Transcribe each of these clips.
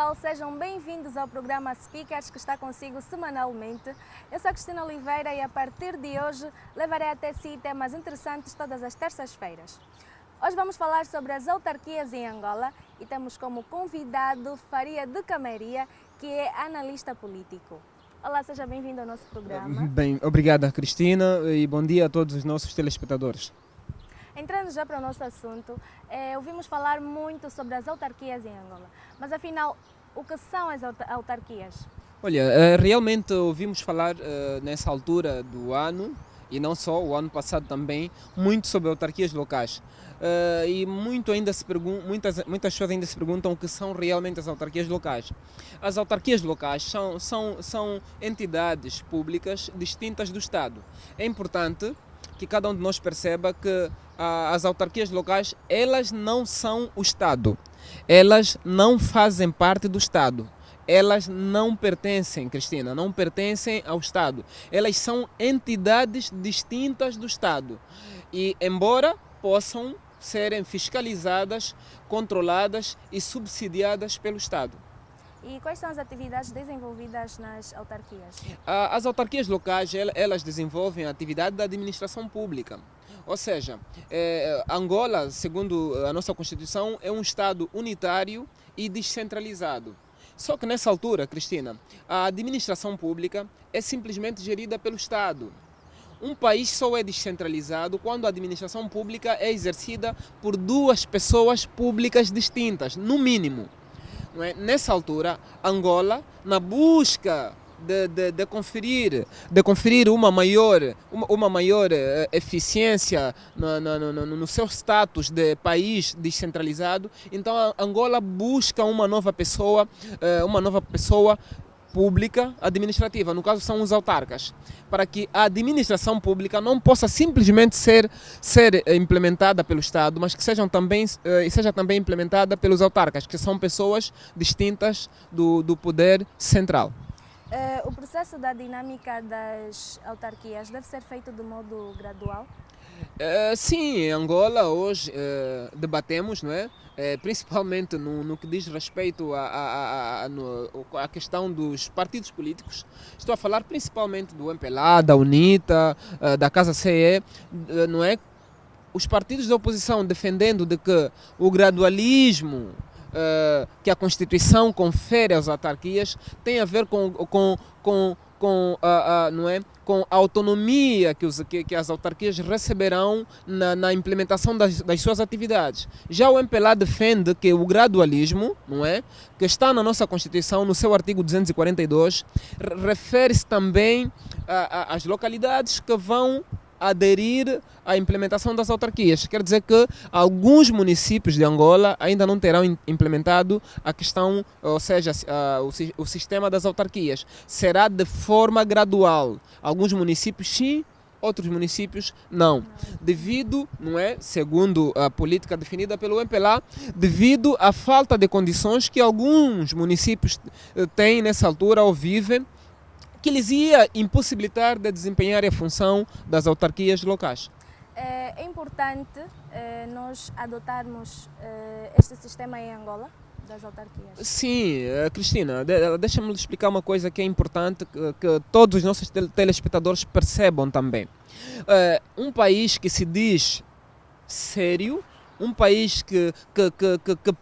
pessoal, sejam bem-vindos ao programa Speakers que está consigo semanalmente. Eu sou a Cristina Oliveira e a partir de hoje levarei até si temas interessantes todas as terças-feiras. Hoje vamos falar sobre as autarquias em Angola e temos como convidado Faria de Cameria, que é analista político. Olá, seja bem-vindo ao nosso programa. Bem, obrigada Cristina e bom dia a todos os nossos telespectadores. Entrando já para o nosso assunto, ouvimos falar muito sobre as autarquias em Angola, mas afinal, o que são as autarquias? Olha, realmente ouvimos falar nessa altura do ano, e não só, o ano passado também, muito sobre autarquias locais. E muitas pessoas ainda se perguntam o que são realmente as autarquias locais. As autarquias locais são entidades públicas distintas do Estado. É importante que cada um de nós perceba que as autarquias locais, elas não são o Estado. Elas não fazem parte do Estado. Elas não pertencem, Cristina, não pertencem ao Estado. Elas são entidades distintas do Estado. E embora possam serem fiscalizadas, controladas e subsidiadas pelo Estado. E quais são as atividades desenvolvidas nas autarquias? As autarquias locais, elas desenvolvem a atividade da administração pública. Ou seja, Angola, segundo a nossa Constituição, é um Estado unitário e descentralizado. Só que nessa altura, Cristina, a administração pública é simplesmente gerida pelo Estado. Um país só é descentralizado quando a administração pública é exercida por duas pessoas públicas distintas, no mínimo. Não é? Nessa altura, Angola, na busca de conferir uma maior eficiência no seu status de país descentralizado, então Angola busca uma nova pessoa pública administrativa, no caso são os autarcas, para que a administração pública não possa simplesmente ser implementada pelo Estado, mas que seja também implementada pelos autarcas, que são pessoas distintas do poder central. O processo da dinâmica das autarquias deve ser feito de modo gradual? Sim, em Angola hoje debatemos, não é? Principalmente no que diz respeito à questão dos partidos políticos. Estou a falar principalmente do MPLA, da UNITA, da Casa CE, não é? Os partidos da oposição defendendo de que o gradualismo que a Constituição confere às autarquias tem a ver não é? Com a autonomia que as autarquias receberão na implementação das suas atividades. Já o MPLA defende que o gradualismo, não é? Que está na nossa Constituição, no seu artigo 242, refere-se também às localidades que vão aderir à implementação das autarquias. Quer dizer que alguns municípios de Angola ainda não terão implementado a questão, ou seja, o sistema das autarquias. Será de forma gradual. Alguns municípios sim, outros municípios não. Devido, não é, segundo a política definida pelo MPLA, devido à falta de condições que alguns municípios têm nessa altura ou vivem, que lhes ia impossibilitar de desempenhar a função das autarquias locais. É importante nós adotarmos este sistema em Angola, das autarquias? Sim, Cristina, deixa-me explicar uma coisa que é importante que todos os nossos telespectadores percebam também. Um país que se diz sério, um país que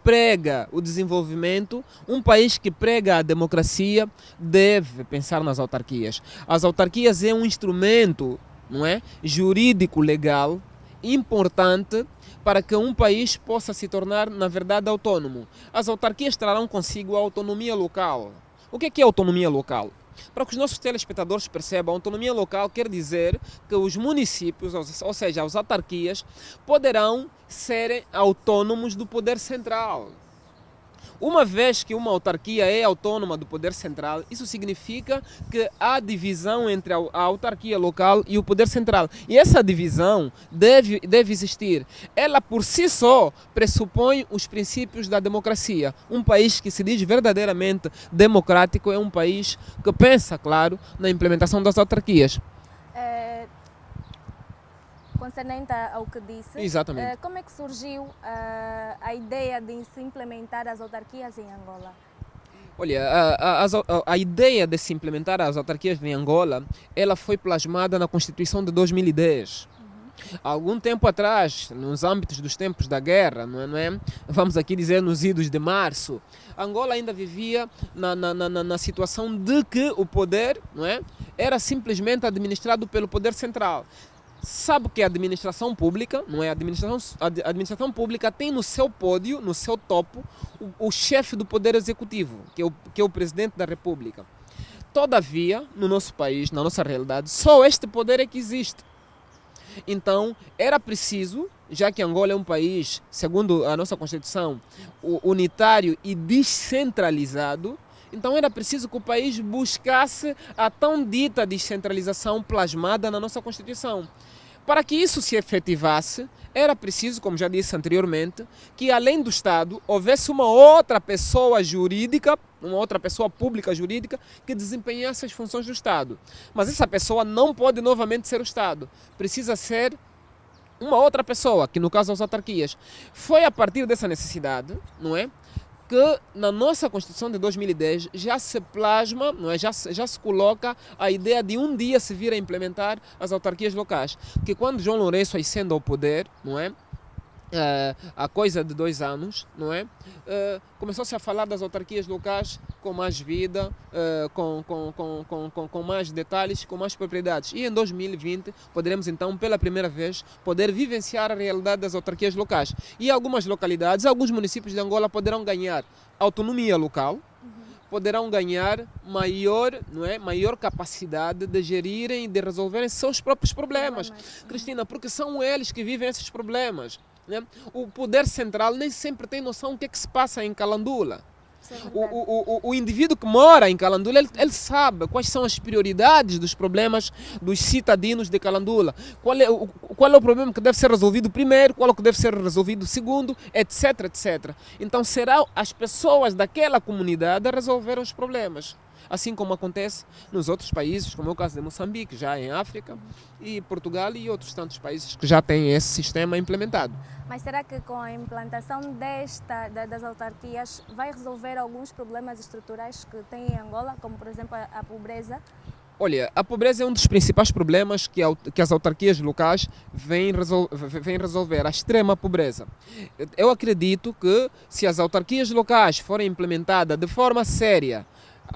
prega o desenvolvimento, um país que prega a democracia, deve pensar nas autarquias. As autarquias é um instrumento, não é, jurídico legal importante para que um país possa se tornar, na verdade, autônomo. As autarquias trarão consigo a autonomia local. O que é autonomia local? Para que os nossos telespectadores percebam, a autonomia local quer dizer que os municípios, ou seja, as autarquias, poderão ser autônomos do poder central. Uma vez que uma autarquia é autônoma do poder central, isso significa que há divisão entre a autarquia local e o poder central. E essa divisão deve existir. Ela por si só pressupõe os princípios da democracia. Um país que se diz verdadeiramente democrático é um país que pensa, claro, na implementação das autarquias. Concernente ao que disse, exatamente. Como é que surgiu a ideia de se implementar as autarquias em Angola? Olha, a ideia de se implementar as autarquias em Angola, ela foi plasmada na Constituição de 2010. Há algum tempo atrás, nos âmbitos dos tempos da guerra, não é? Vamos aqui dizer nos idos de março, Angola ainda vivia na situação de que o poder, não é, era simplesmente administrado pelo poder central. Sabe que a administração pública, não é? A administração pública tem no seu pódio, no seu topo, o chefe do poder executivo, que é o presidente da República. Todavia, no nosso país, na nossa realidade, só este poder é que existe. Então, era preciso, já que Angola é um país, segundo a nossa Constituição, unitário e descentralizado, então era preciso que o país buscasse a tão dita descentralização plasmada na nossa Constituição. Para que isso se efetivasse, era preciso, como já disse anteriormente, que além do Estado houvesse uma outra pessoa jurídica, uma outra pessoa pública jurídica que desempenhasse as funções do Estado. Mas essa pessoa não pode novamente ser o Estado. Precisa ser uma outra pessoa, que no caso as autarquias. Foi a partir dessa necessidade, não é, que na nossa Constituição de 2010 já se plasma, não é? já se coloca a ideia de um dia se vir a implementar as autarquias locais. Que quando João Lourenço ascende ao poder, não é? Há coisa de 2 anos, não é? Começou-se a falar das autarquias locais com mais vida, com mais detalhes, com mais propriedades. E em 2020 poderemos então, pela primeira vez, poder vivenciar a realidade das autarquias locais. E algumas localidades, alguns municípios de Angola poderão ganhar autonomia local, poderão ganhar maior capacidade de gerirem e de resolverem seus próprios problemas. Cristina, porque são eles que vivem esses problemas. Né? O poder central nem sempre tem noção do que é que se passa em Calandula. O indivíduo que mora em Calandula, ele sabe quais são as prioridades dos problemas dos cidadãos de Calandula. Qual é o problema que deve ser resolvido primeiro, qual é o que deve ser resolvido segundo, etc, etc. Então serão as pessoas daquela comunidade a resolver os problemas. Assim como acontece nos outros países, como é o caso de Moçambique, já em África, e Portugal e outros tantos países que já têm esse sistema implementado. Mas será que com a implantação das autarquias vai resolver alguns problemas estruturais que tem em Angola, como por exemplo a pobreza? Olha, a pobreza é um dos principais problemas que as autarquias locais vêm resolver, a extrema pobreza. Eu acredito que se as autarquias locais forem implementadas de forma séria,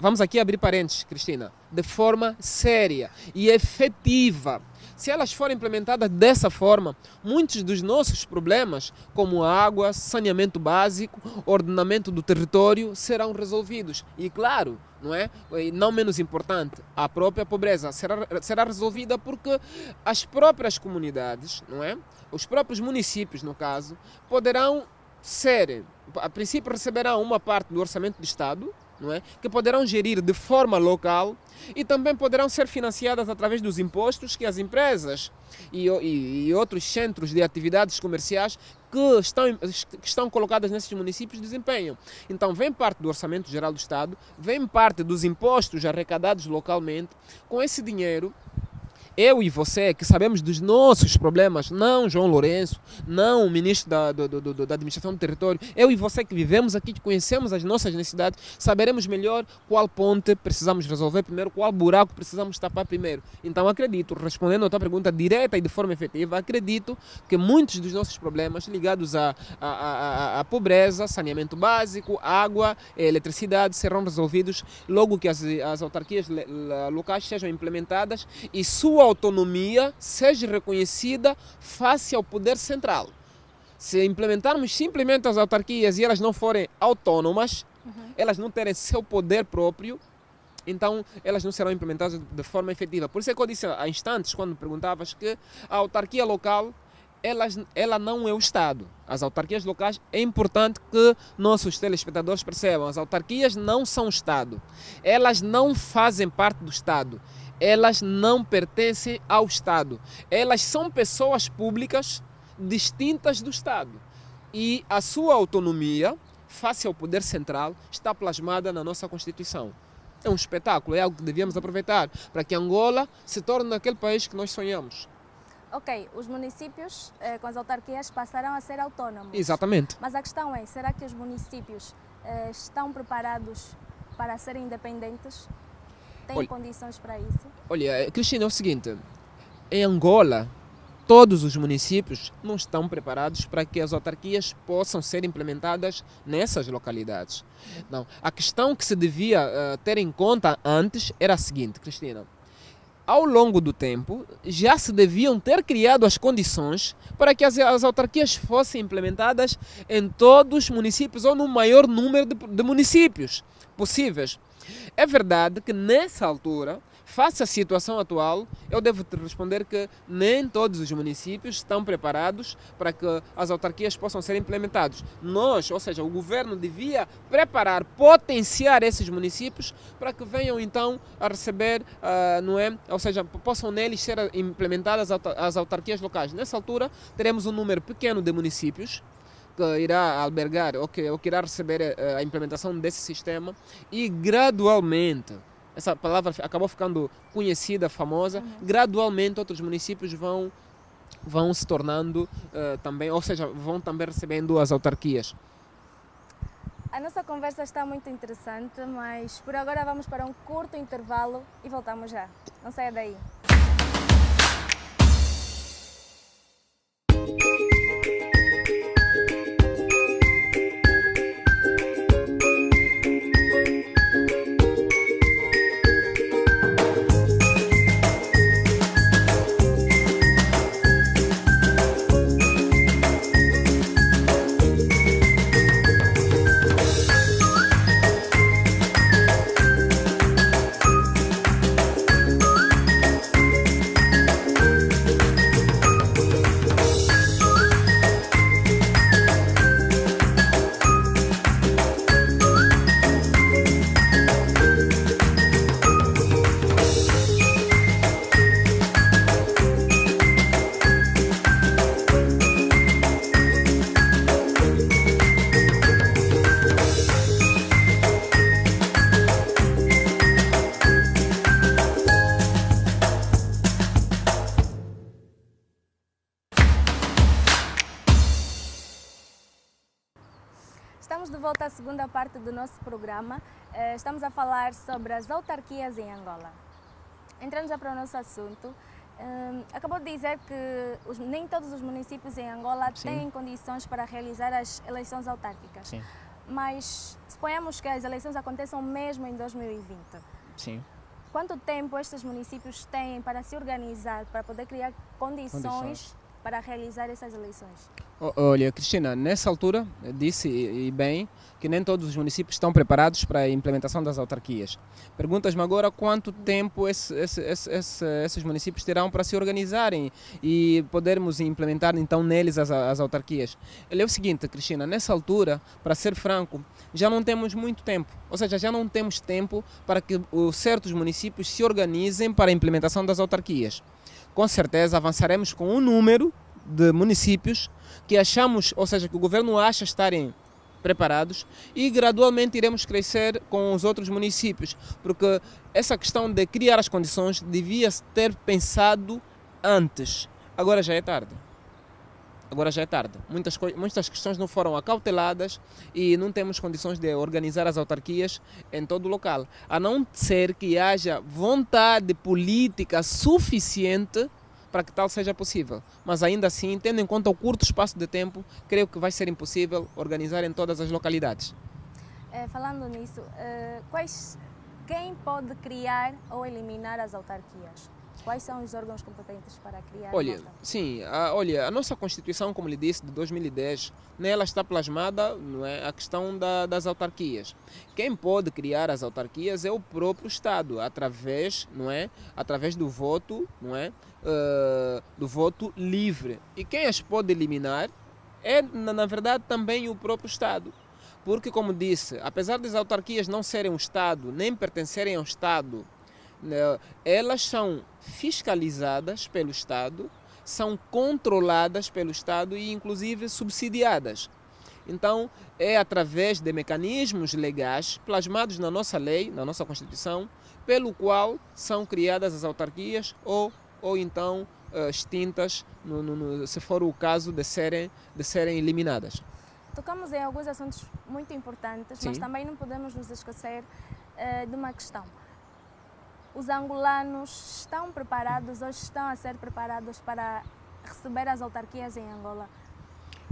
vamos aqui abrir parênteses, Cristina, de forma séria e efetiva. Se elas forem implementadas dessa forma, muitos dos nossos problemas, como água, saneamento básico, ordenamento do território, serão resolvidos. E claro, não é? E não menos importante, a própria pobreza será resolvida porque as próprias comunidades, não é? Os próprios municípios, no caso, poderão ser, a princípio receberão uma parte do orçamento do Estado, não é? Que poderão gerir de forma local e também poderão ser financiadas através dos impostos que as empresas e outros centros de atividades comerciais que estão colocadas nesses municípios desempenham. Então vem parte do orçamento geral do Estado, vem parte dos impostos arrecadados localmente. Com esse dinheiro, eu e você, que sabemos dos nossos problemas, não João Lourenço, não o ministro da Administração do Território, eu e você que vivemos aqui, que conhecemos as nossas necessidades, saberemos melhor qual ponte precisamos resolver primeiro, qual buraco precisamos tapar primeiro. Então acredito, respondendo a tua pergunta direta e de forma efetiva, acredito que muitos dos nossos problemas ligados à pobreza, saneamento básico, água, eletricidade, serão resolvidos logo que as autarquias locais sejam implementadas e sua autonomia seja reconhecida face ao poder central. Se implementarmos simplesmente as autarquias e elas não forem autônomas, elas não terem seu poder próprio, então elas não serão implementadas de forma efetiva. Por isso é que eu disse há instantes, quando perguntavas, que a autarquia local ela não é o Estado. As autarquias locais, é importante que nossos telespectadores percebam, as autarquias não são o Estado. Elas não fazem parte do Estado. Elas não pertencem ao Estado. Elas são pessoas públicas distintas do Estado. E a sua autonomia, face ao poder central, está plasmada na nossa Constituição. É um espetáculo, é algo que devíamos aproveitar para que Angola se torne aquele país que nós sonhamos. Ok, os municípios com as autarquias passarão a ser autónomos. Exatamente. Mas a questão é, será que os municípios estão preparados para serem independentes? Têm Olha- condições para isso? Olha, Cristina, é o seguinte, em Angola, todos os municípios não estão preparados para que as autarquias possam ser implementadas nessas localidades. Não. A questão que se devia ter em conta antes era a seguinte, Cristina. Ao longo do tempo, já se deviam ter criado as condições para que as autarquias fossem implementadas em todos os municípios ou no maior número de municípios possíveis. É verdade que nessa altura, face à situação atual, eu devo te responder que nem todos os municípios estão preparados para que as autarquias possam ser implementadas. Nós, ou seja, o governo devia preparar, potenciar esses municípios para que venham então a receber, não é? Ou seja, possam neles ser implementadas as autarquias locais. Nessa altura, teremos um número pequeno de municípios que irá albergar ou que irá receber a implementação desse sistema e gradualmente, essa palavra acabou ficando conhecida, famosa, gradualmente outros municípios vão se tornando também, ou seja, vão também recebendo as autarquias. A nossa conversa está muito interessante, mas por agora vamos para um curto intervalo e voltamos já. Não saia daí. Estamos de volta à segunda parte do nosso programa. Estamos a falar sobre as autarquias em Angola. Entrando já para o nosso assunto, acabou de dizer que nem todos os municípios em Angola têm condições para realizar as eleições autárquicas. Sim. Mas suponhamos que as eleições aconteçam mesmo em 2020. Sim. Quanto tempo estes municípios têm para se organizar, para poder criar condições para realizar essas eleições? Olha, Cristina, nessa altura disse e bem que nem todos os municípios estão preparados para a implementação das autarquias. Perguntas-me agora quanto tempo esses municípios terão para se organizarem e podermos implementar então neles as autarquias. É o seguinte, Cristina, nessa altura, para ser franco, já não temos muito tempo, ou seja, já não temos tempo para que certos municípios se organizem para a implementação das autarquias. Com certeza avançaremos com um número de municípios que achamos, ou seja, que o governo acha estarem preparados e gradualmente iremos crescer com os outros municípios, porque essa questão de criar as condições devia ter pensado antes. Agora já é tarde. Muitas questões não foram acauteladas e não temos condições de organizar as autarquias em todo o local, a não ser que haja vontade política suficiente para que tal seja possível. Mas ainda assim, tendo em conta o curto espaço de tempo, creio que vai ser impossível organizar em todas as localidades. Falando nisso, quem pode criar ou eliminar as autarquias? Quais são os órgãos competentes para criar? A nossa Constituição, como lhe disse, de 2010, nela está plasmada, não é, a questão das autarquias. Quem pode criar as autarquias é o próprio Estado, através do voto, não é, do voto livre. E quem as pode eliminar é, na verdade, também o próprio Estado. Porque, como disse, apesar das autarquias não serem um Estado, nem pertencerem ao Estado, elas são fiscalizadas pelo Estado, são controladas pelo Estado e inclusive subsidiadas. Então é através de mecanismos legais plasmados na nossa lei, na nossa Constituição, pelo qual são criadas as autarquias ou então extintas, se for o caso de serem Tocamos em alguns assuntos muito importantes, mas também não podemos nos esquecer de uma questão. Os angolanos estão preparados ou estão a ser preparados para receber as autarquias em Angola?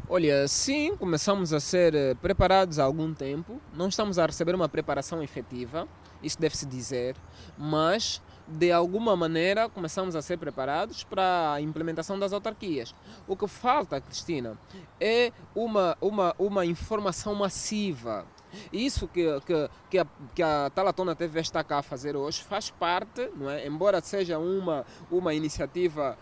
Olha, sim, começamos a ser preparados há algum tempo. Não estamos a receber uma preparação efetiva, isso deve-se dizer, mas de alguma maneira começamos a ser preparados para a implementação das autarquias. O que falta, Cristina, é uma informação massiva. Isso que a Talatona TV está cá a fazer hoje faz parte, não é? Embora seja uma iniciativa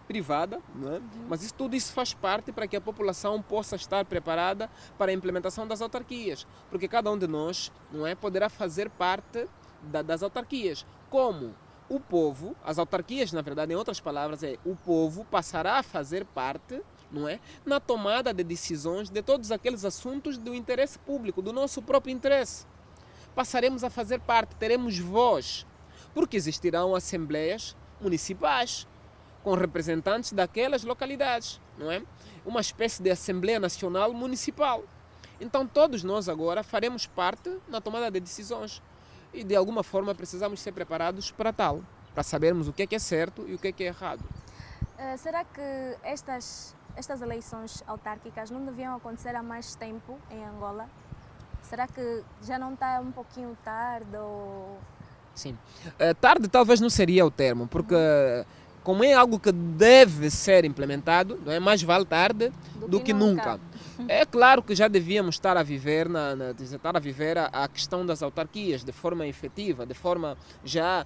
privada, não é? Mas tudo isso faz parte para que a população possa estar preparada para a implementação das autarquias, porque cada um de nós, não é, poderá fazer parte das autarquias. Como o povo, as autarquias, na verdade, em outras palavras, o povo passará a fazer parte, não é, na tomada de decisões de todos aqueles assuntos do interesse público, do nosso próprio interesse. Passaremos a fazer parte, teremos voz, porque existirão assembleias municipais com representantes daquelas localidades, não é? Uma espécie de Assembleia Nacional Municipal. Então todos nós agora faremos parte na tomada de decisões e de alguma forma precisamos ser preparados para tal, para sabermos o que é certo e o que é errado. Será que estas eleições autárquicas não deviam acontecer há mais tempo em Angola? Será que já não está um pouquinho tarde? Ou... Sim. Tarde talvez não seria o termo, porque como é algo que deve ser implementado, não é, mais vale tarde do que nunca. É claro que já devíamos estar a viver a questão das autarquias de forma efetiva, de forma já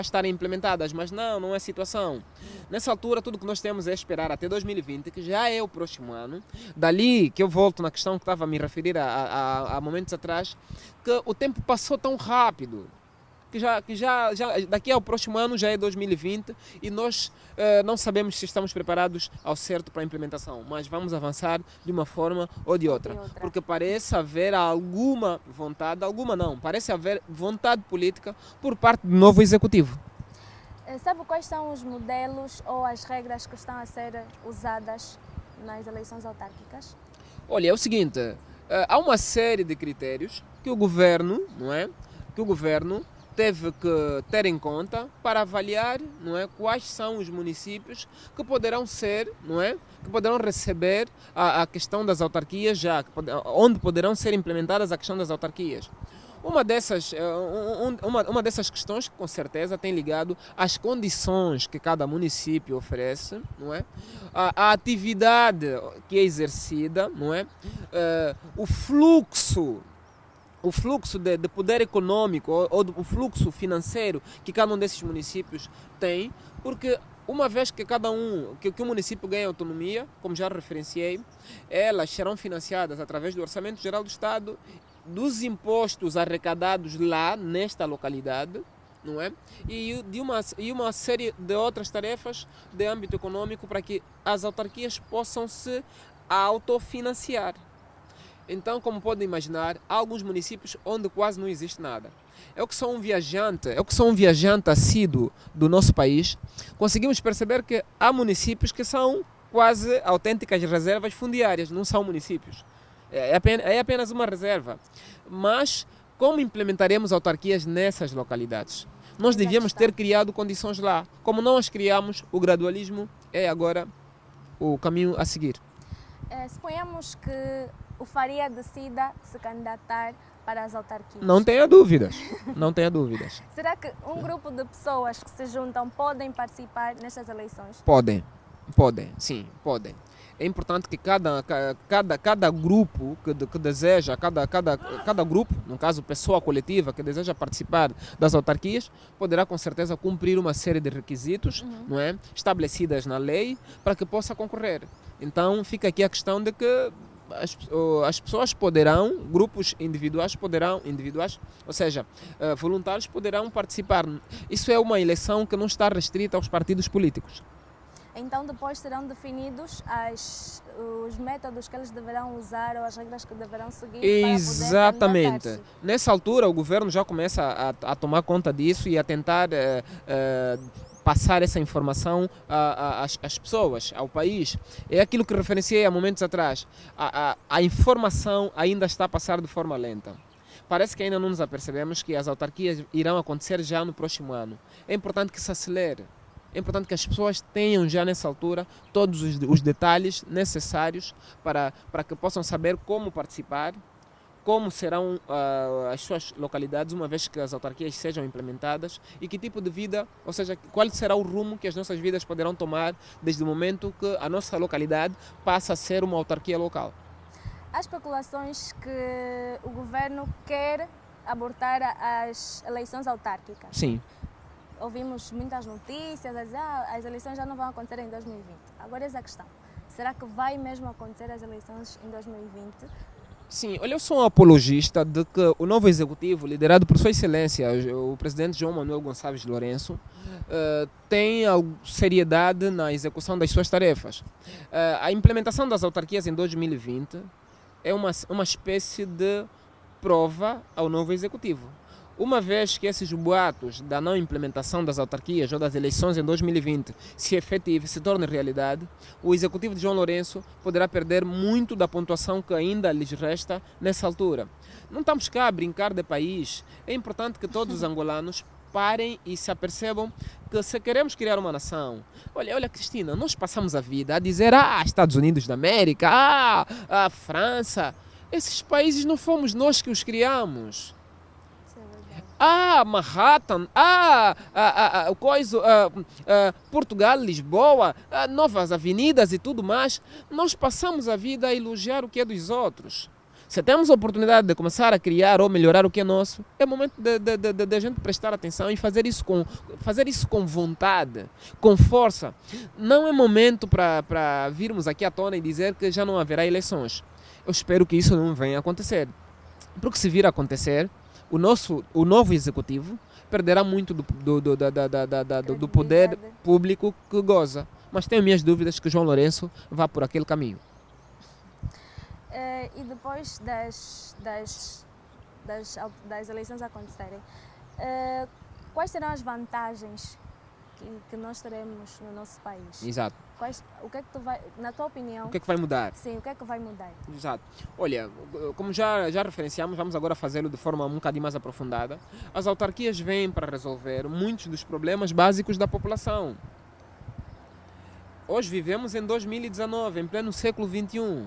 estarem implementadas, mas não é a situação. Nessa altura tudo que nós temos é esperar até 2020, que já é o próximo ano. Dali que eu volto na questão que estava a me referir há momentos atrás, que o tempo passou tão rápido. Que já daqui ao próximo ano já é 2020 e nós não sabemos se estamos preparados ao certo para a implementação, mas vamos avançar de uma forma ou de outra, porque parece haver alguma vontade, parece haver vontade política por parte do novo executivo. Sabe quais são os modelos ou as regras que estão a ser usadas nas eleições autárquicas? Olha, é o seguinte, há uma série de critérios que o governo, não é? Que o governo teve que ter em conta para avaliar, não é, quais são os municípios que poderão ser, não é, que poderão receber a questão das autarquias onde poderão ser implementadas a questão das autarquias. Uma dessas questões, com certeza, tem ligado às condições que cada município oferece, não é? A atividade que é exercida, não é? O fluxo de poder econômico ou o fluxo financeiro que cada um desses municípios tem, porque uma vez que que o município ganha autonomia, como já referenciei, elas serão financiadas através do Orçamento Geral do Estado, dos impostos arrecadados lá nesta localidade, não é? E uma série de outras tarefas de âmbito econômico para que as autarquias possam se autofinanciar. Então, como podem imaginar, há alguns municípios onde quase não existe nada. Eu que sou um viajante assíduo do nosso país, conseguimos perceber que há municípios que são quase autênticas reservas fundiárias, não são municípios. É apenas uma reserva. Mas como implementaremos autarquias nessas localidades? Nós devíamos ter criado condições lá. Como não as criamos, o gradualismo é agora o caminho a seguir. Suponhamos que o Faria decida se candidatar para as autarquias. Não tenha dúvidas, não tenha dúvidas. Será que um grupo de pessoas que se juntam podem participar nestas eleições? Podem, sim, podem. É importante que cada grupo que deseja, cada grupo, no caso pessoa coletiva que deseja participar das autarquias, poderá com certeza cumprir uma série de requisitos, não é, estabelecidas na lei para que possa concorrer. Então fica aqui a questão de que as pessoas poderão, grupos individuais, ou seja, voluntários poderão participar. Isso é uma eleição que não está restrita aos partidos políticos. Então depois serão definidos os métodos que eles deverão usar ou as regras que deverão seguir. Exatamente. Para poder Nessa altura o governo já começa a tomar conta disso e a tentar passar essa informação às pessoas, ao país. É aquilo que referenciei há momentos atrás. A informação ainda está a passar de forma lenta. Parece que ainda não nos apercebemos que as autarquias irão acontecer já no próximo ano. É importante que se acelere. É importante que as pessoas tenham já nessa altura todos os detalhes necessários para que possam saber como participar, como serão as suas localidades uma vez que as autarquias sejam implementadas e que tipo de vida, ou seja, qual será o rumo que as nossas vidas poderão tomar desde o momento que a nossa localidade passa a ser uma autarquia local. Há especulações que o governo quer abortar as eleições autárquicas. Sim. Ouvimos muitas notícias a dizer que as eleições já não vão acontecer em 2020. Agora essa é a questão. Será que vai mesmo acontecer as eleições em 2020? Sim, olha, eu sou um apologista de que o novo executivo, liderado por Sua Excelência, o presidente João Manuel Gonçalves Lourenço, tem seriedade na execução das suas tarefas. A implementação das autarquias em 2020 é uma espécie de prova ao novo executivo. Uma vez que esses boatos da não implementação das autarquias ou das eleições em 2020 se efetivem, se tornem realidade, o executivo de João Lourenço poderá perder muito da pontuação que ainda lhes resta nessa altura. Não estamos cá a brincar de país. É importante que todos os angolanos parem e se apercebam que se queremos criar uma nação... Olha, Cristina, nós passamos a vida a dizer Estados Unidos da América, a França. Esses países não fomos nós que os criamos. Manhattan, Portugal, Lisboa, novas avenidas e tudo mais. Nós passamos a vida a elogiar o que é dos outros. Se temos a oportunidade de começar a criar ou melhorar o que é nosso, é momento de a gente prestar atenção e fazer isso com vontade, com força. Não é momento para virmos aqui à tona e dizer que já não haverá eleições. Eu espero que isso não venha a acontecer. Porque se vir a acontecer, o novo executivo perderá muito do poder público que goza. Mas tenho minhas dúvidas que João Lourenço vá por aquele caminho. E depois das eleições acontecerem, quais serão as vantagens que nós teremos no nosso país? Exato. O que é que na tua opinião... O que é que vai mudar? Sim, o que é que vai mudar? Exato. Olha, como já referenciamos, vamos agora fazê-lo de forma um bocadinho mais aprofundada. As autarquias vêm para resolver muitos dos problemas básicos da população. Hoje vivemos em 2019, em pleno século XXI.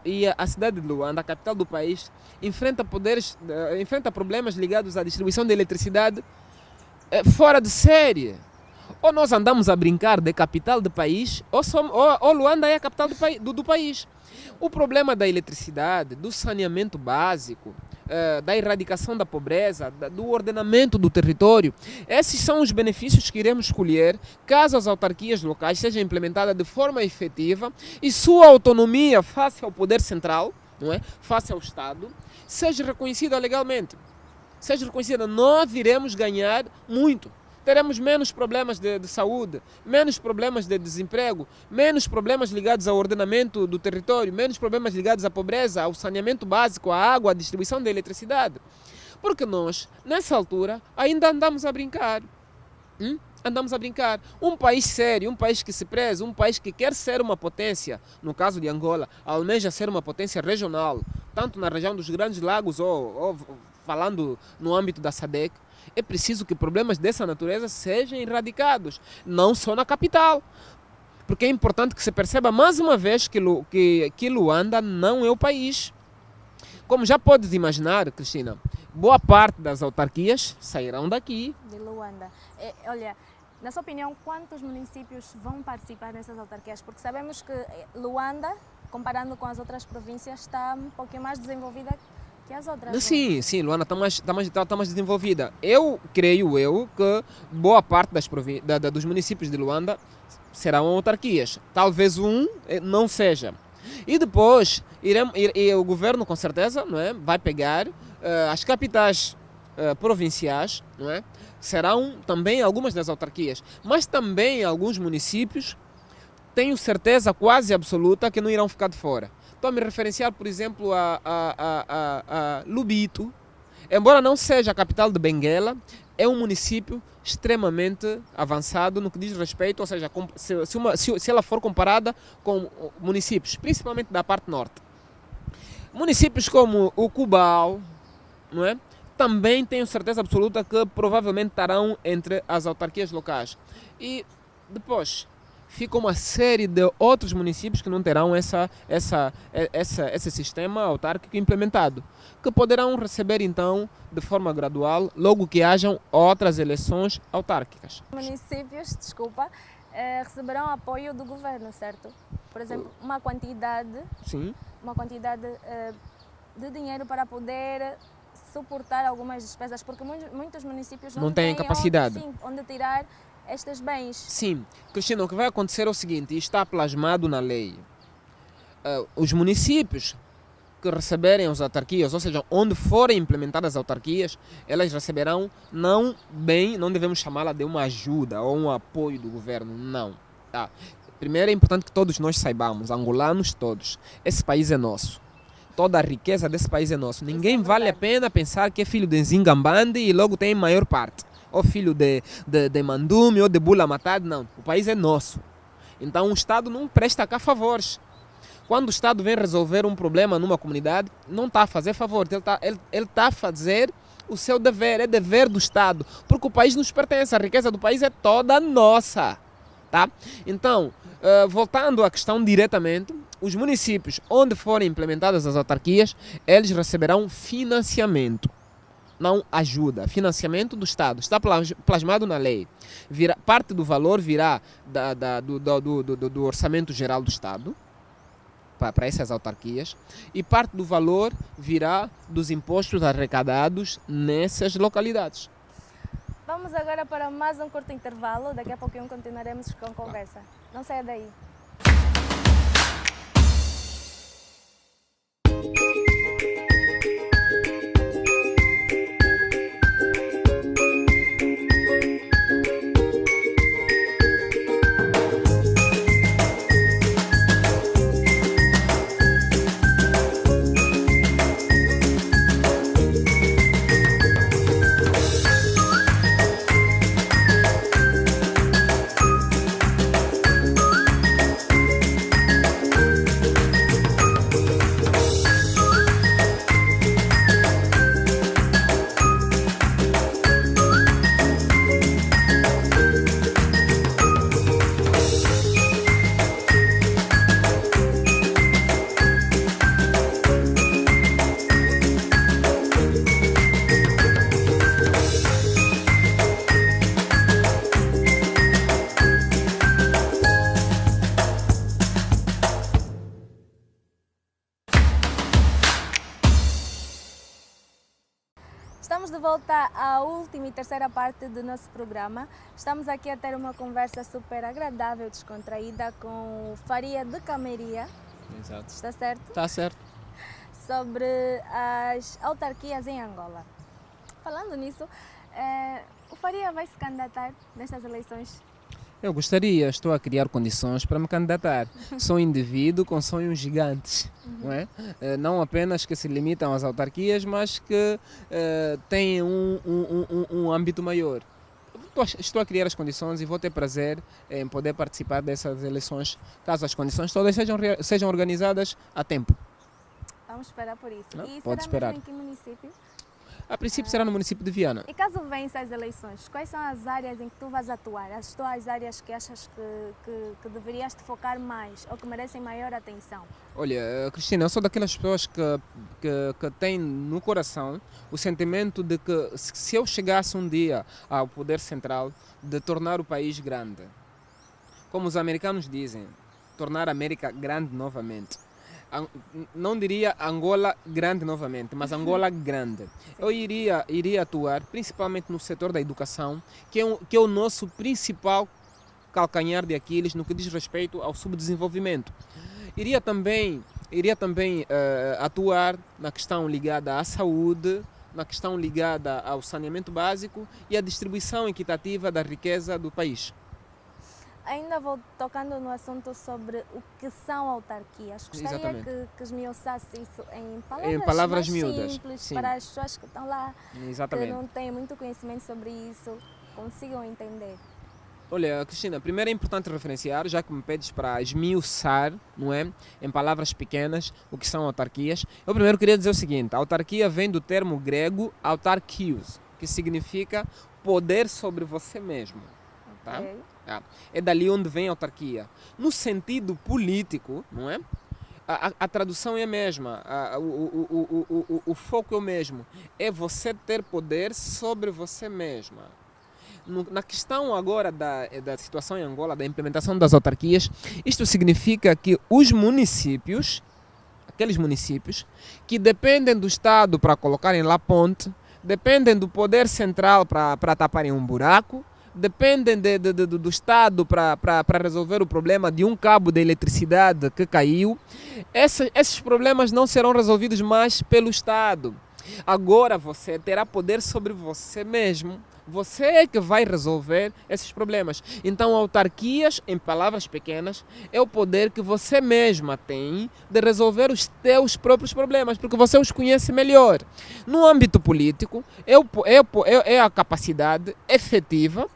E a cidade de Luanda, a capital do país, enfrenta problemas ligados à distribuição de eletricidade fora de série. Ou nós andamos a brincar de capital do país, ou Luanda é a capital do país. O problema da eletricidade, do saneamento básico, da erradicação da pobreza, do ordenamento do território, esses são os benefícios que iremos colher caso as autarquias locais sejam implementadas de forma efetiva e sua autonomia face ao poder central, não é? Face ao Estado, seja reconhecida legalmente. Seja reconhecida, nós iremos ganhar muito. Teremos menos problemas de saúde, menos problemas de desemprego, menos problemas ligados ao ordenamento do território, menos problemas ligados à pobreza, ao saneamento básico, à água, à distribuição da eletricidade. Porque nós, nessa altura, ainda andamos a brincar. Andamos a brincar. Um país sério, um país que se preza, um país que quer ser uma potência, no caso de Angola, almeja ser uma potência regional, tanto na região dos Grandes Lagos ou falando no âmbito da SADC, é preciso que problemas dessa natureza sejam erradicados, não só na capital. Porque é importante que se perceba mais uma vez que Luanda não é o país. Como já podes imaginar, Cristina, boa parte das autarquias sairão daqui. De Luanda. Olha, na sua opinião, quantos municípios vão participar nessas autarquias? Porque sabemos que Luanda, comparando com as outras províncias, está um pouquinho mais desenvolvida que as outras. Sim, Luanda está mais desenvolvida. Eu creio que boa parte dos municípios de Luanda serão autarquias. Talvez não seja. E depois o governo com certeza, não é, vai pegar as capitais provinciais, não é? Serão também algumas das autarquias, mas também alguns municípios, tenho certeza quase absoluta que não irão ficar de fora. Estou a me referenciar, por exemplo, a Lubito. Embora não seja a capital de Benguela, é um município extremamente avançado no que diz respeito, ou seja, se ela for comparada com municípios, principalmente da parte norte. Municípios como o Cubal, não é? Também tenho certeza absoluta que provavelmente estarão entre as autarquias locais. E depois fica uma série de outros municípios que não terão esse sistema autárquico implementado, que poderão receber então de forma gradual, logo que hajam outras eleições autárquicas. Municípios, desculpa, receberão apoio do governo, certo? Por exemplo, uma quantidade, Sim. uma quantidade de dinheiro para poder suportar algumas despesas, porque muitos municípios Não têm capacidade. Onde tirar estes bens. Sim, Cristina, o que vai acontecer é o seguinte, e está plasmado na lei. Os municípios que receberem as autarquias, ou seja, onde forem implementadas as autarquias, elas receberão não devemos chamá-la de uma ajuda ou um apoio do governo, não. Tá? Primeiro é importante que todos nós saibamos, angolanos todos, esse país é nosso. Toda a riqueza desse país é nosso. Ninguém vale a pena pensar que é filho de Nzingambande e logo tem maior parte. Ou filho de Mandume ou de Bula Matad, não. O país é nosso. Então o Estado não presta cá favores. Quando o Estado vem resolver um problema numa comunidade, não está a fazer favor, ele está a fazer o seu dever, é dever do Estado, porque o país nos pertence, a riqueza do país é toda nossa. Tá? Então, voltando à questão diretamente, os municípios onde forem implementadas as autarquias, eles receberão financiamento, não ajuda, financiamento do Estado, está plasmado na lei. Parte do valor virá do orçamento geral do Estado, para essas autarquias, e parte do valor virá dos impostos arrecadados nessas localidades. Vamos agora para mais um curto intervalo, daqui a pouquinho continuaremos com a conversa. Não saia daí. Estamos de volta à última e terceira parte do nosso programa. Estamos aqui a ter uma conversa super agradável, descontraída com o Faria de Cameria. Exato. Está certo? Está certo. Sobre as autarquias em Angola. Falando nisso, o Faria vai se candidatar nestas eleições? Eu gostaria, estou a criar condições para me candidatar. Sou um indivíduo com sonhos gigantes, não é? Não apenas que se limitam às autarquias, mas que têm um âmbito maior. Estou a criar as condições e vou ter prazer em poder participar dessas eleições, caso as condições todas sejam organizadas a tempo. Vamos esperar por isso. Não, e pode será esperar. mesmo em que município? A princípio será no município de Viana. E caso vença as eleições, quais são as áreas em que tu vais atuar? As tuas áreas que achas que deverias te focar mais ou que merecem maior atenção? Olha, Cristina, eu sou daquelas pessoas que têm no coração o sentimento de que se eu chegasse um dia ao poder central, de tornar o país grande. Como os americanos dizem, tornar a América grande novamente. Não diria Angola grande novamente, mas Angola grande. Eu iria atuar principalmente no setor da educação, que é o nosso principal calcanhar de Aquiles no que diz respeito ao subdesenvolvimento. Iria também atuar na questão ligada à saúde, na questão ligada ao saneamento básico e à distribuição equitativa da riqueza do país. Ainda vou tocando no assunto sobre o que são autarquias. Gostaria que esmiuçasse isso em palavras mais miúdas, simples, sim. para as pessoas que estão lá, Exatamente. que não têm muito conhecimento sobre isso, consigam entender. Olha, Cristina, primeiro é importante referenciar, já que me pedes para esmiuçar, não é? Em palavras pequenas, o que são autarquias. Eu primeiro queria dizer o seguinte: a autarquia vem do termo grego autarkios, que significa poder sobre você mesmo. Tá? Ok. É dali onde vem a autarquia. No sentido político, não é? A tradução é a mesma, o foco é o mesmo. É você ter poder sobre você mesma. Na questão agora da situação em Angola, da implementação das autarquias, isto significa que os municípios, aqueles municípios que dependem do Estado para colocarem lá ponte, dependem do poder central para taparem um buraco, dependem do Estado para resolver o problema de um cabo de eletricidade que caiu, esses problemas não serão resolvidos mais pelo Estado. Agora você terá poder sobre você mesmo. Você é que vai resolver esses problemas. Então, autarquias, em palavras pequenas, é o poder que você mesma tem de resolver os teus próprios problemas, porque você os conhece melhor. No âmbito político, é a capacidade efetiva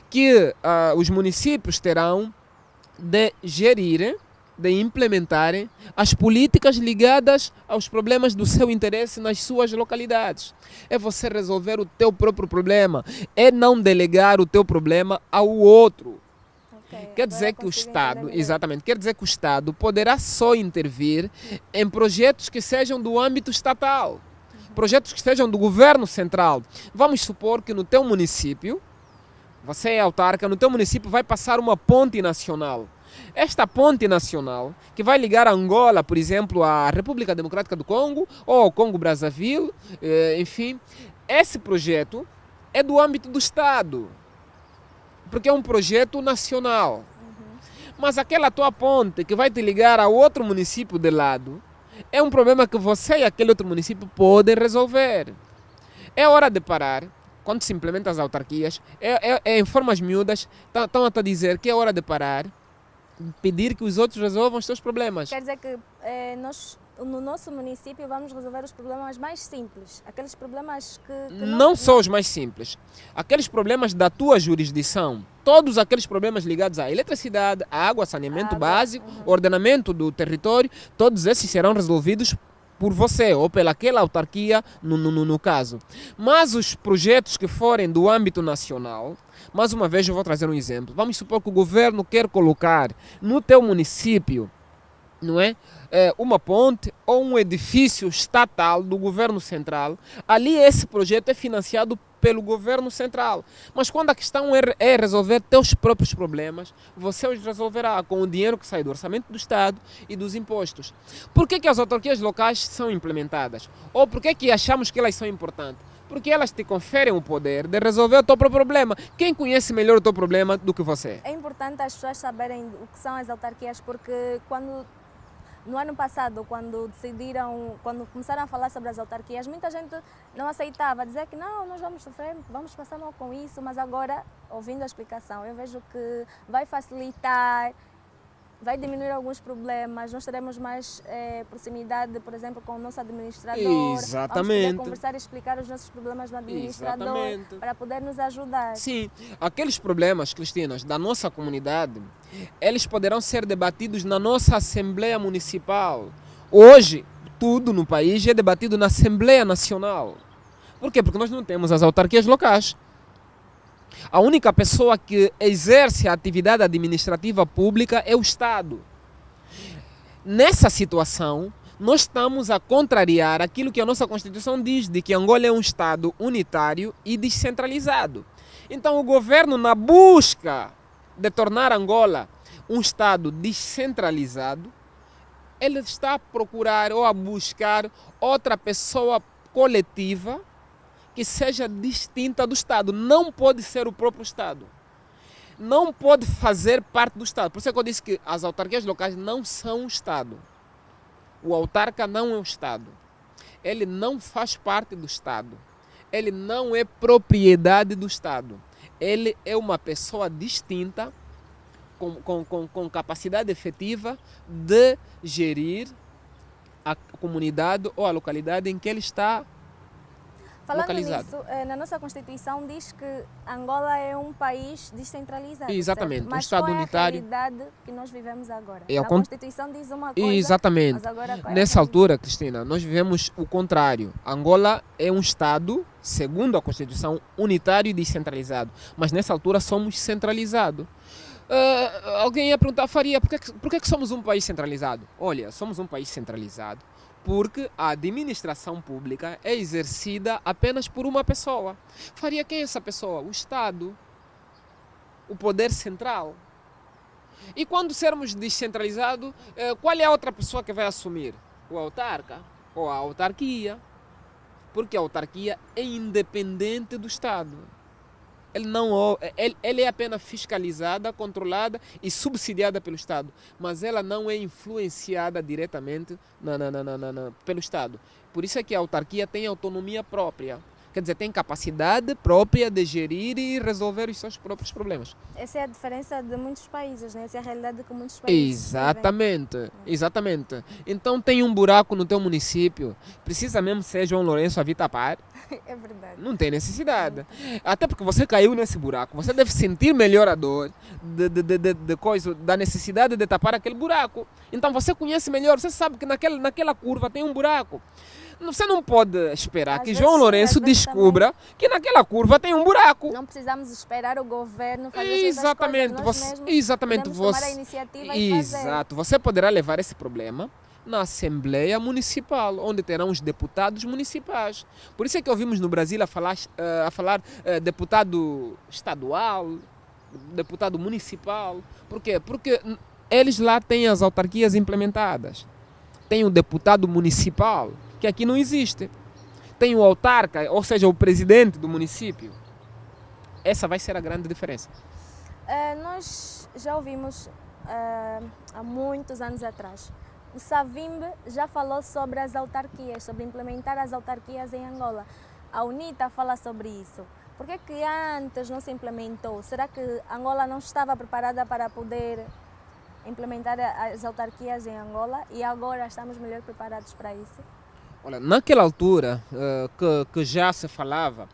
que os municípios terão de gerir, de implementarem as políticas ligadas aos problemas do seu interesse nas suas localidades. É você resolver o teu próprio problema, é não delegar o teu problema ao outro. Ok, Quer agora dizer que o consigo Estado, entender melhor. exatamente, quer dizer que o Estado poderá só intervir em projetos que sejam do âmbito estatal, projetos que sejam do governo central. Vamos supor que no teu município, você é autarca, no teu município vai passar uma ponte nacional. Esta ponte nacional, que vai ligar Angola, por exemplo, à República Democrática do Congo, ou ao Congo-Brazzaville, enfim, esse projeto é do âmbito do Estado, porque é um projeto nacional. Mas aquela tua ponte que vai te ligar a outro município de lado, é um problema que você e aquele outro município podem resolver. É hora de parar. Quando se implementam as autarquias, em formas miúdas, estão a te dizer que é hora de parar, pedir que os outros resolvam os seus problemas. Quer dizer que nós, no nosso município, vamos resolver os problemas mais simples, aqueles problemas que Não só os mais simples, aqueles problemas da tua jurisdição, todos aqueles problemas ligados à eletricidade, à água, saneamento Água, básico, ordenamento do território, todos esses serão resolvidos por você ou pelaquela autarquia no caso. Mas os projetos que forem do âmbito nacional, mais uma vez eu vou trazer um exemplo. Vamos supor que o governo quer colocar no teu município, não é? Uma ponte ou um edifício estatal do governo central. Ali esse projeto é financiado pelo governo central. Mas quando a questão é resolver teus próprios problemas, você os resolverá com o dinheiro que sai do orçamento do Estado e dos impostos. Por que as autarquias locais são implementadas? Ou por que achamos que elas são importantes? Porque elas te conferem o poder de resolver o teu próprio problema. Quem conhece melhor o teu problema do que você? É importante as pessoas saberem o que são as autarquias, porque no ano passado, quando começaram a falar sobre as autarquias, muita gente não aceitava, dizer que não, nós vamos sofrer, vamos passar mal com isso, mas agora, ouvindo a explicação, eu vejo que vai facilitar, vai diminuir alguns problemas, nós teremos mais proximidade, por exemplo, com o nosso administrador. Exatamente. Vamos poder conversar e explicar os nossos problemas no administrador, Exatamente. para poder nos ajudar. Sim, aqueles problemas, Cristinas, da nossa comunidade, eles poderão ser debatidos na nossa Assembleia Municipal. Hoje, tudo no país é debatido na Assembleia Nacional. Por quê? Porque nós não temos as autarquias locais. A única pessoa que exerce a atividade administrativa pública é o Estado. Nessa situação, nós estamos a contrariar aquilo que a nossa Constituição diz, de que Angola é um Estado unitário e descentralizado. Então o governo, na busca de tornar Angola um Estado descentralizado, ele está a procurar ou a buscar outra pessoa coletiva que seja distinta do Estado. Não pode ser o próprio Estado. Não pode fazer parte do Estado. Por isso é que eu disse que as autarquias locais não são o Estado. O autarca não é o Estado. Ele não faz parte do Estado. Ele não é propriedade do Estado. Ele é uma pessoa distinta, com capacidade efetiva de gerir a comunidade ou a localidade em que ele está Falando localizado. nisso, na nossa Constituição diz que Angola é um país descentralizado. Exatamente, certo? um Mas Estado qual é unitário. a realidade que nós vivemos agora? É a Na con- Constituição diz uma coisa, Exatamente. mas agora qual é a Nessa realidade? altura, Cristina, nós vivemos o contrário. Angola é um Estado, segundo a Constituição, unitário e descentralizado. Mas nessa altura somos centralizados. Alguém ia perguntar, Faria, por que somos um país centralizado? Olha, somos um país centralizado porque a administração pública é exercida apenas por uma pessoa. Faria, quem é essa pessoa? O Estado, o poder central. E quando sermos descentralizados, qual é a outra pessoa que vai assumir? O autarca ou a autarquia? Porque a autarquia é independente do Estado. Ele é apenas fiscalizada, controlada e subsidiada pelo Estado, mas ela não é influenciada diretamente pelo Estado. Por isso é que a autarquia tem autonomia própria. Quer dizer, tem capacidade própria de gerir e resolver os seus próprios problemas. Essa é a diferença de muitos países, né? Essa é a realidade que muitos países vivem. Exatamente. Então tem um buraco no teu município, precisa mesmo ser João Lourenço a vir tapar? É verdade. Não tem necessidade. Até porque você caiu nesse buraco, você deve sentir melhor a dor da necessidade de tapar aquele buraco. Então você conhece melhor, você sabe que naquela curva tem um buraco. Você não pode esperar Às que vezes João sim, Lourenço às vezes descubra que naquela curva tem um buraco. Não precisamos esperar o governo fazer essas Exatamente, coisas. Nós mesmos exatamente podemos tomar a iniciativa e fazer. Exato, você poderá levar esse problema na Assembleia Municipal, onde terão os deputados municipais. Por isso é que ouvimos no Brasil a falar deputado estadual, deputado municipal. Por quê? Porque eles lá têm as autarquias implementadas. Tem o deputado municipal, que aqui não existe. Tem o autarca, ou seja, o presidente do município. Essa vai ser a grande diferença. Nós já ouvimos há muitos anos atrás. O Savimbi já falou sobre as autarquias, sobre implementar as autarquias em Angola. A UNITA fala sobre isso. Por que antes não se implementou? Será que Angola não estava preparada para poder implementar as autarquias em Angola e agora estamos melhor preparados para isso? Olha, naquela altura que já se falava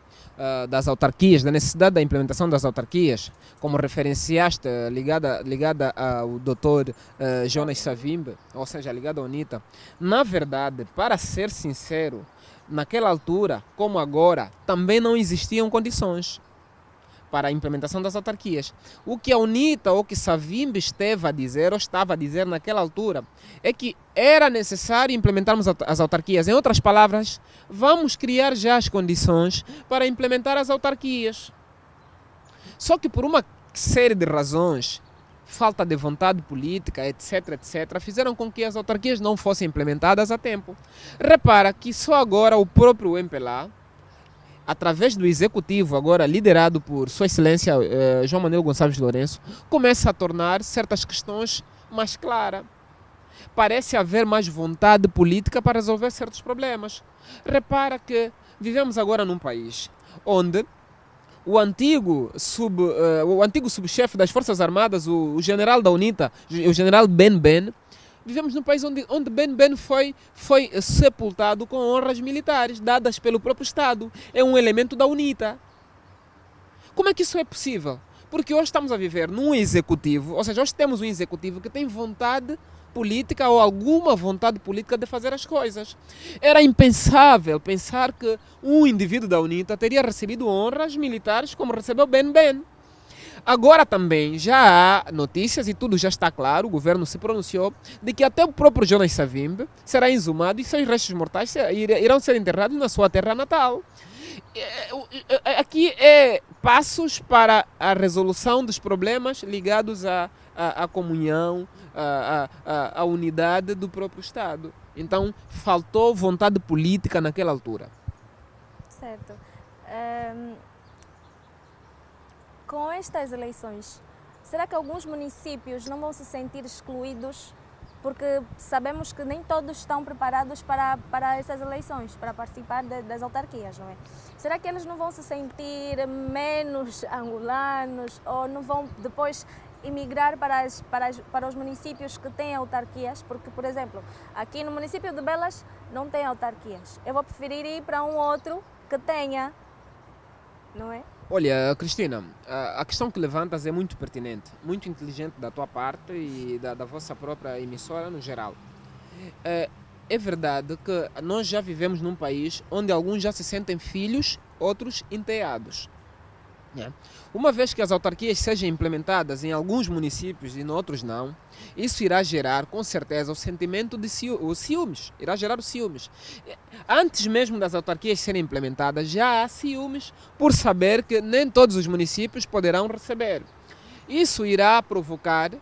das autarquias, da necessidade da implementação das autarquias, como referenciaste, ligada ao Dr. Jonas Savimbi, ou seja, ligada à UNITA, na verdade, para ser sincero, naquela altura, como agora, também não existiam condições para a implementação das autarquias. O que a UNITA ou que Savimbi esteve a dizer ou estava a dizer naquela altura é que era necessário implementarmos as autarquias. Em outras palavras, vamos criar já as condições para implementar as autarquias. Só que por uma série de razões, falta de vontade política, etc, fizeram com que as autarquias não fossem implementadas a tempo. Repara que só agora o próprio MPLA, através do executivo, agora liderado por Sua Excelência João Manuel Gonçalves Lourenço, começa a tornar certas questões mais claras. Parece haver mais vontade política para resolver certos problemas. Repara que vivemos agora num país onde o antigo subchefe das Forças Armadas, o general da UNITA, o general Ben, vivemos num país onde Ben foi sepultado com honras militares dadas pelo próprio Estado. É um elemento da UNITA. Como é que isso é possível? Porque hoje estamos a viver num executivo, ou seja, hoje temos um executivo que tem vontade política ou alguma vontade política de fazer as coisas. Era impensável pensar que um indivíduo da UNITA teria recebido honras militares como recebeu Ben. Agora também já há notícias e tudo já está claro, o governo se pronunciou, de que até o próprio Jonas Savimbi será exumado e seus restos mortais irão ser enterrados na sua terra natal. Aqui é passos para a resolução dos problemas ligados à comunhão, à unidade do próprio Estado. Então faltou vontade política naquela altura. Certo. Com estas eleições, será que alguns municípios não vão se sentir excluídos? Porque sabemos que nem todos estão preparados para essas eleições, para participar das autarquias, não é? Será que eles não vão se sentir menos angolanos ou não vão depois emigrar para os municípios que têm autarquias? Porque, por exemplo, aqui no município de Belas não tem autarquias. Eu vou preferir ir para um outro que tenha, não é? Olha, Cristina, a questão que levantas é muito pertinente, muito inteligente da tua parte e da vossa própria emissora no geral. É, é verdade que nós já vivemos num país onde alguns já se sentem filhos, outros enteados. Né? Uma vez que as autarquias sejam implementadas em alguns municípios e em outros não, isso irá gerar com certeza o sentimento de os ciúmes, irá gerar os ciúmes. Antes mesmo das autarquias serem implementadas, já há ciúmes por saber que nem todos os municípios poderão receber. Isso irá provocar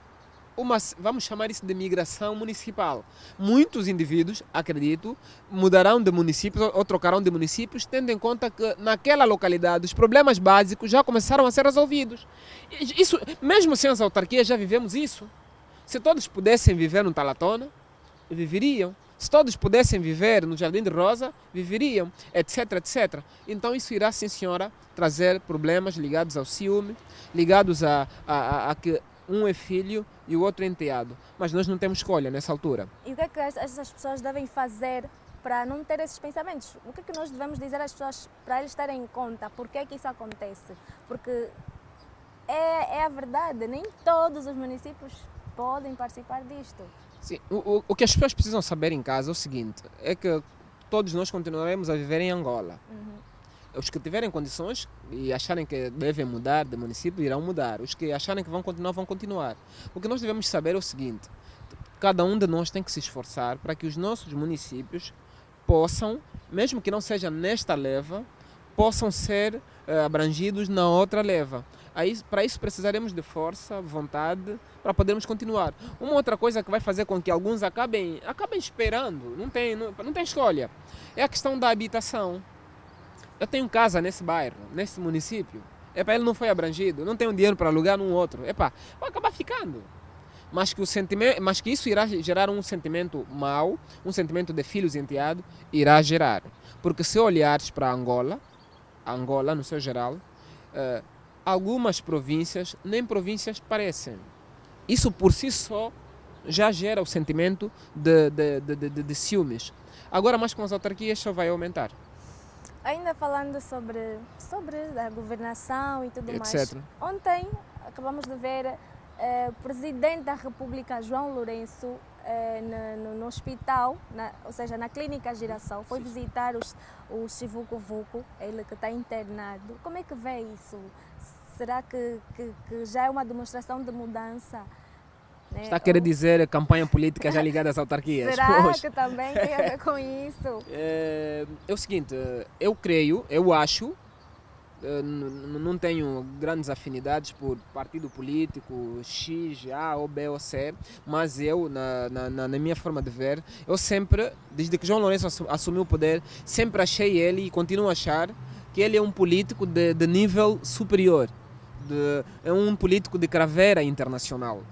vamos chamar isso de migração municipal. Muitos indivíduos, acredito, mudarão de municípios ou trocarão de municípios, tendo em conta que naquela localidade os problemas básicos já começaram a ser resolvidos. Isso, mesmo sem as autarquias, já vivemos isso. Se todos pudessem viver no Talatona, viveriam. Se todos pudessem viver no Jardim de Rosa, viveriam, etc, etc. Então isso irá, sim senhora, trazer problemas ligados ao ciúme, ligados a que um é filho e o outro é enteado. Mas nós não temos escolha nessa altura. E o que é que essas pessoas devem fazer para não ter esses pensamentos? O que é que nós devemos dizer às pessoas para eles terem em conta? Por que é que isso acontece? Porque é a verdade, nem todos os municípios podem participar disto. Sim, o que as pessoas precisam saber em casa é o seguinte, é que todos nós continuaremos a viver em Angola. Os que tiverem condições e acharem que devem mudar de município, irão mudar. Os que acharem que vão continuar, vão continuar. O que nós devemos saber é o seguinte, cada um de nós tem que se esforçar para que os nossos municípios possam, mesmo que não seja nesta leva, possam ser abrangidos na outra leva. Para isso precisaremos de força, vontade, para podermos continuar. Uma outra coisa que vai fazer com que alguns acabem esperando, não tem escolha, é a questão da habitação. Eu tenho casa nesse bairro, nesse município. Ele não foi abrangido, não tenho dinheiro para alugar num outro. Vai acabar ficando. Mas que isso irá gerar um sentimento mau, um sentimento de filhos enteados, irá gerar. Porque se olhares para Angola no seu geral, algumas províncias, nem províncias parecem. Isso por si só já gera o sentimento de ciúmes. Agora mais com as autarquias só vai aumentar. Ainda falando sobre a governação e tudo etc. mais. Ontem acabamos de ver o Presidente da República, João Lourenço, no hospital, ou seja, na Clínica Girassol, foi visitar o Chivuco Vuco, ele que está internado. Como é que vê isso? Será que já é uma demonstração de mudança? Né? Está a querer dizer campanha política já ligada às autarquias? Será que também tem a ver com isso? É o seguinte, eu acho, não tenho grandes afinidades por partido político X, A ou B ou C, mas eu, na minha forma de ver, eu sempre, desde que João Lourenço assumiu o poder, sempre achei ele e continuo a achar que ele é um político de nível superior, é um político de craveira internacional.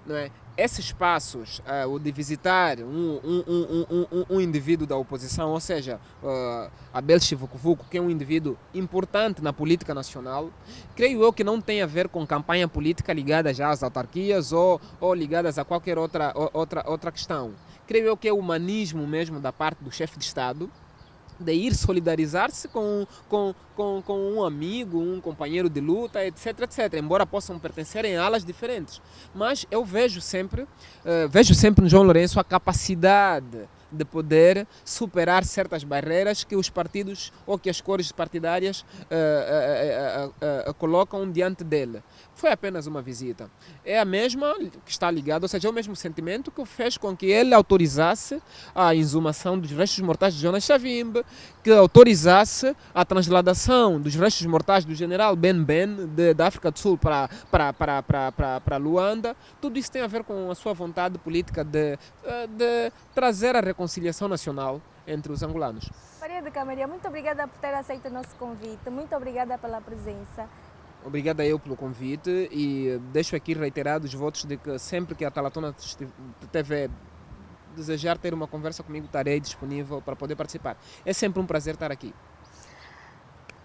Não é? Esses passos, o de visitar um indivíduo da oposição, ou seja, Abel Chivuco, que é um indivíduo importante na política nacional, creio eu que não tem a ver com campanha política ligada já às autarquias ou ligadas a qualquer outra questão. Creio eu que é o humanismo mesmo da parte do chefe de Estado, de ir solidarizar-se com um amigo, um companheiro de luta, etc, etc. Embora possam pertencer em alas diferentes. Mas eu vejo sempre no João Lourenço a capacidade de poder superar certas barreiras que os partidos ou que as cores partidárias colocam diante dele. Foi apenas uma visita. É a mesma que está ligada, ou seja, é o mesmo sentimento que fez com que ele autorizasse a exumação dos restos mortais de Jonas Savimbi, que autorizasse a transladação dos restos mortais do general Ben da África do Sul para Luanda. Tudo isso tem a ver com a sua vontade política de trazer a reconciliação nacional entre os angolanos. Maria de Camaria, muito obrigada por ter aceito o nosso convite, muito obrigada pela presença. Obrigado a eu pelo convite e deixo aqui reiterados os votos de que sempre que a Talatona TV desejar ter uma conversa comigo, estarei disponível para poder participar. É sempre um prazer estar aqui.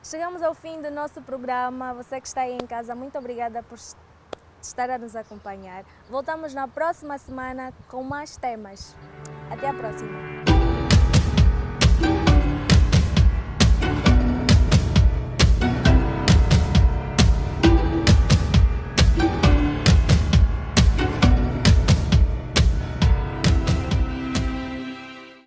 Chegamos ao fim do nosso programa. Você que está aí em casa, muito obrigada por estar a nos acompanhar. Voltamos na próxima semana com mais temas. Até a próxima.